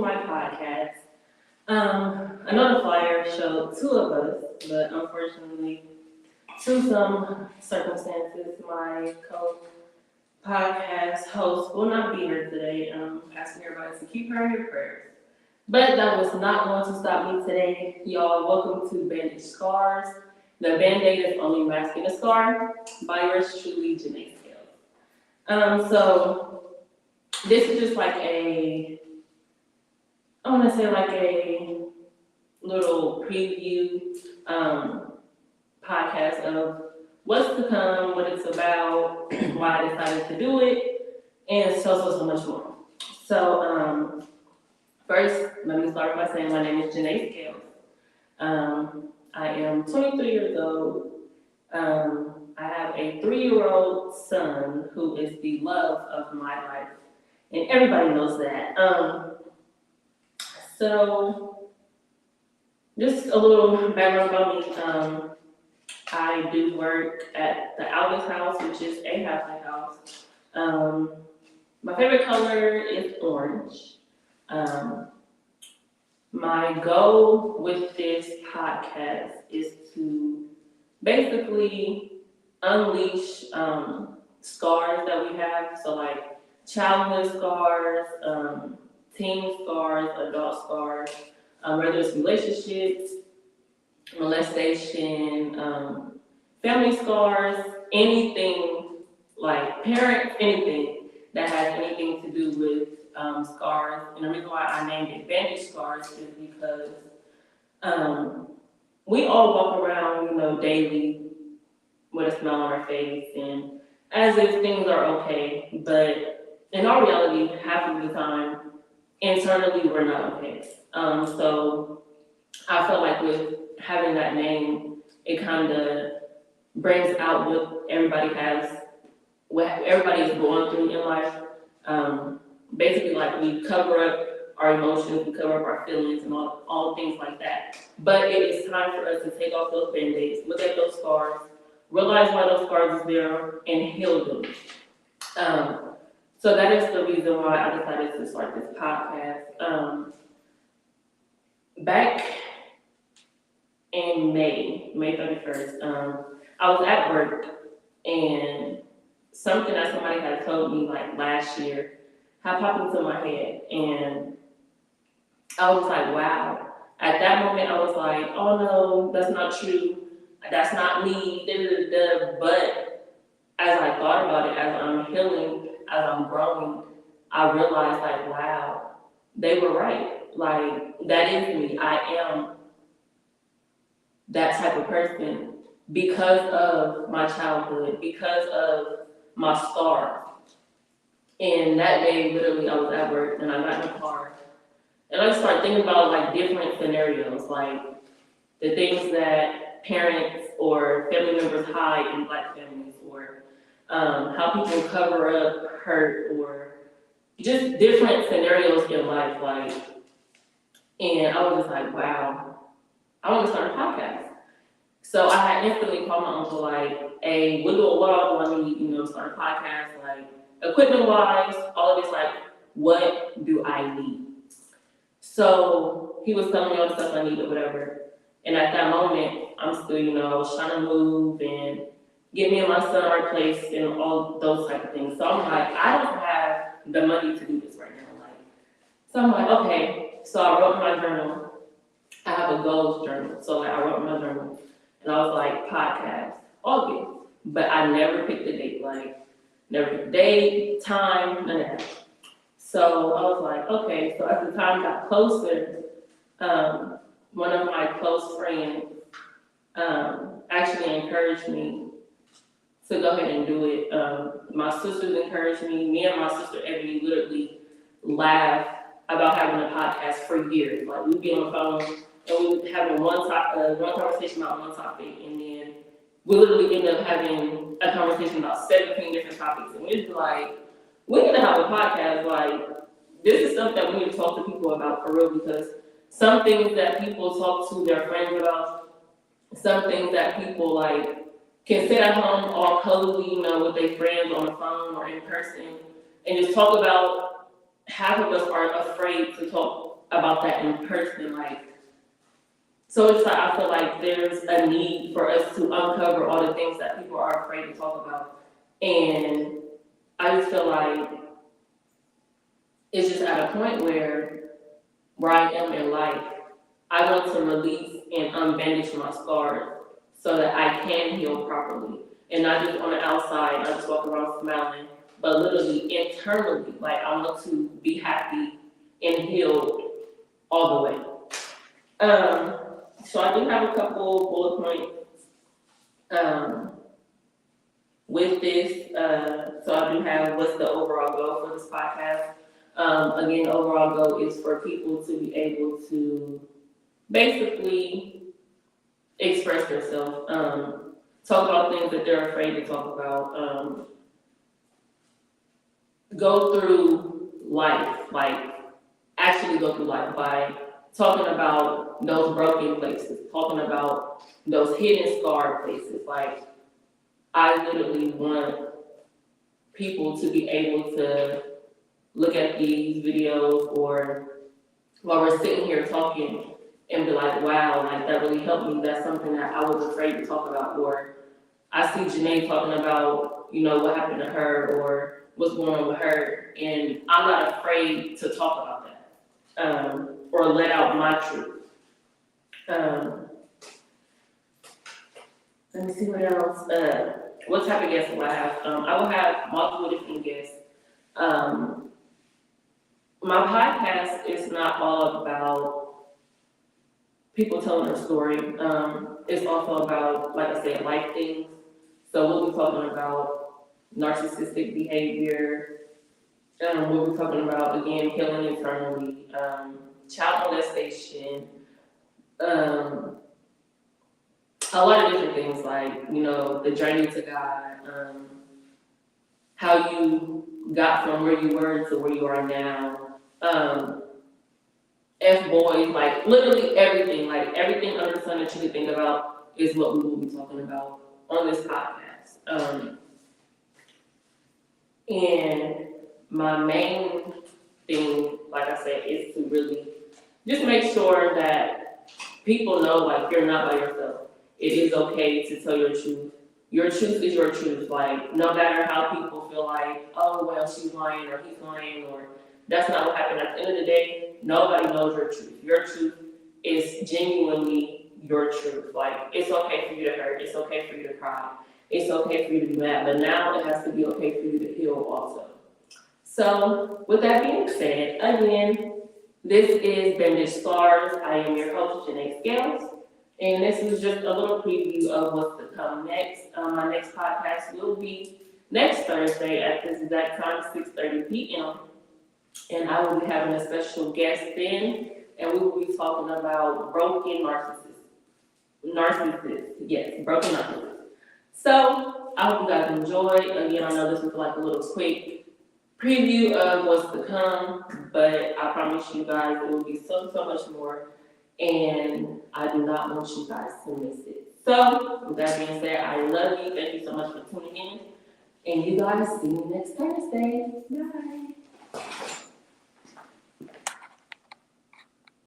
my podcast. I know the flyer showed two of us, but unfortunately, to some circumstances, my co-podcast host will not be here today. Asking everybody to keep her in your prayers. But that was not going to stop me today. Y'all, welcome to Bandage Scars. The Band-Aid is only masking a scar by yours truly, Janae Scales. So this is just like I want to say like a little preview podcast of what's to come, what it's about, why I decided to do it, and so much more. So first, let me start by saying my name is Janae Scales. I am 23 years old. I have a 3-year-old son who is the love of my life, and everybody knows that. So, just a little background about me. I do work at the Albus House, which is a halfway house. My favorite color is orange. My goal with this podcast is to basically unleash scars that we have. So like childhood scars, teen scars, adult scars, whether it's relationships, molestation, family scars, anything like parents, anything that has anything to do with scars. And the reason why I named it Bandage Scars is because we all walk around, daily with a smile on our face and as if things are okay, but in our reality, half of the time, internally, we're not okay. So I feel like with having that name, it kind of brings out what everybody is going through in life. Basically, like we cover up our emotions, we cover up our feelings, and all things like that. But it is time for us to take off those band-aids, look at those scars, realize why those scars are there, and heal them. So that is the reason why I decided to start this podcast. Back in May 31st, I was at work and something that somebody had told me like last year had popped into my head, and I was like, wow. At that moment, I was like, oh no, that's not true. That's not me. But as I thought about it, as I'm healing, as I'm growing, I realized like, wow, they were right. Like, that is me. I am that type of person because of my childhood, because of my scars. And that day, literally, I was at work and I got in the car and I started thinking about like different scenarios, like the things that parents or family members hide in Black families, or how people cover up hurt, or just different scenarios in life, like. And I was just like, wow, I want to start a podcast. So I had instantly called my uncle, like, hey, what all do I need, to start a podcast, like, equipment-wise, all of this, like, what do I need? So he was telling me all the stuff I needed, whatever. And at that moment, I'm still, I was trying to move and get me and my son our place and all those type of things. So I'm like, I don't have the money to do this right now. So I'm like, okay. So I wrote in my journal. I have a goals journal. So I wrote in my journal. And I was like, podcast, August. But I never picked the date. Never picked the date, time, none of that. So I was like, okay. So as the time got closer, one of my close friends actually encouraged me to go ahead and do it. My sisters encouraged me. Me and my sister Ebony literally laughed about having a podcast for years. Like, we'd be on the phone and we would have one conversation about one topic, and then we literally end up having a conversation about 17 different topics. And we'd be like, we need to have a podcast. Like, this is something that we need to talk to people about for real, because some things that people talk to their friends about, some things that people like can sit at home all cozy, with their friends on the phone or in person, and just talk about. Half of us are afraid to talk about that in person, like, so it's like, I feel like there's a need for us to uncover all the things that people are afraid to talk about. And I just feel like it's just at a point where I am in life, I want to release and unbandage my scars so that I can heal properly. And not just on the outside, not just walk around smiling, but literally internally, like I want to be happy and healed all the way. So I do have a couple bullet points with this. So I do have what's the overall goal for this podcast. Again, the overall goal is for people to be able to basically express themselves, talk about things that they're afraid to talk about, go through life, like actually go through life by talking about those broken places, talking about those hidden scar places. Like, I literally want people to be able to look at these videos or while we're sitting here talking and be like, wow, like that really helped me. That's something that I was afraid to talk about. Or I see Janae talking about, what happened to her or what's going on with her. And I'm not afraid to talk about that, or let out my truth. Let me see what else. What type of guests will I have? I will have multiple different guests. My podcast is not all about people telling their story. It's also about, like I said, life things. So we'll be talking about narcissistic behavior. We'll be talking about, again, healing internally, child molestation, a lot of different things like, the journey to God, how you got from where you were to where you are now. F-boys, like literally everything under the sun that you can think about is what we will be talking about on this podcast. And my main thing, like I said, is to really just make sure that people know, like, you're not by yourself. It is okay to tell your truth. Your truth is your truth. Like, no matter how people feel like, oh, well, she's lying or he's lying, or that's not what happened. At the end of the day, nobody knows your truth. Your truth is genuinely your truth. Like, it's okay for you to hurt. It's okay for you to cry. It's okay for you to be mad. But now it has to be okay for you to heal also. So, with that being said, again, this is Bandage Scars. I am your host, Janae Scales. And this is just a little preview of what's to come next. My next podcast will be next Thursday at this exact time, 6:30 p.m. And I will be having a special guest then, and we will be talking about broken narcissists. Yes, broken narcissists. So, I hope you guys enjoy. Again, I know this was like a little quick preview of what's to come, but I promise you guys it will be so much more. And I do not want you guys to miss it. So, with that being said, I love you. Thank you so much for tuning in. And you guys see me next Thursday. Bye.